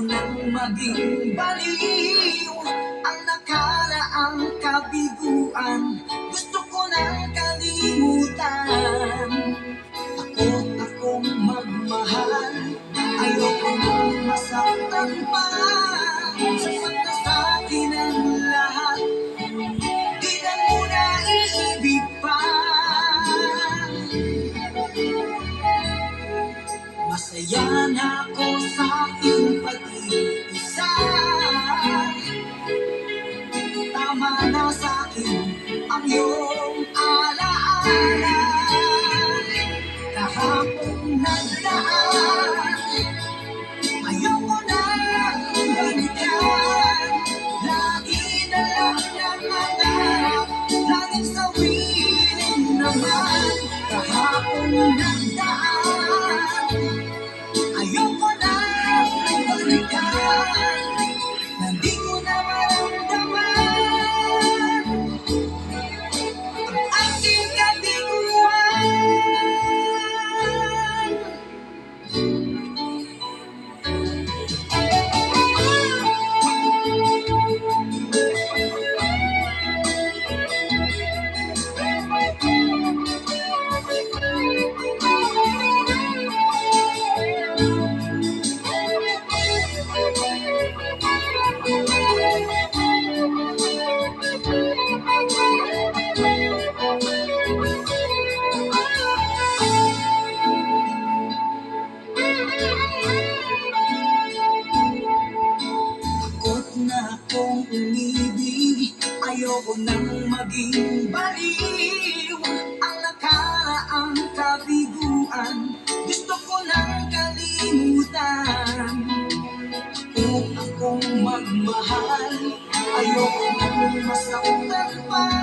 nang maging baliw ang nakaraang kabiguan. Gusto ko nang kalimutan. Takot akong magmahal, ayoko nang masaktan pa. Sapat na sa'kin ang lahat, di na muna iibig pa. Masaya na ako sa aking pag-iisa. Tama na sa'kin ang iyong alaala. Kahapong nagdaan, ayoko na balikan. Lagi na lang nangarap, laging sawirin naman. Kahapong nagdaan, ayoko na balikan. Hindi ko na maramdaman ang aking kabiguan. Takot na akong umibig, ayoko nang maging baliw ang nakaraang kabiguan. Gusto ko nang kalimutan. Kung akong magmahal, ayoko nang masaktan pa.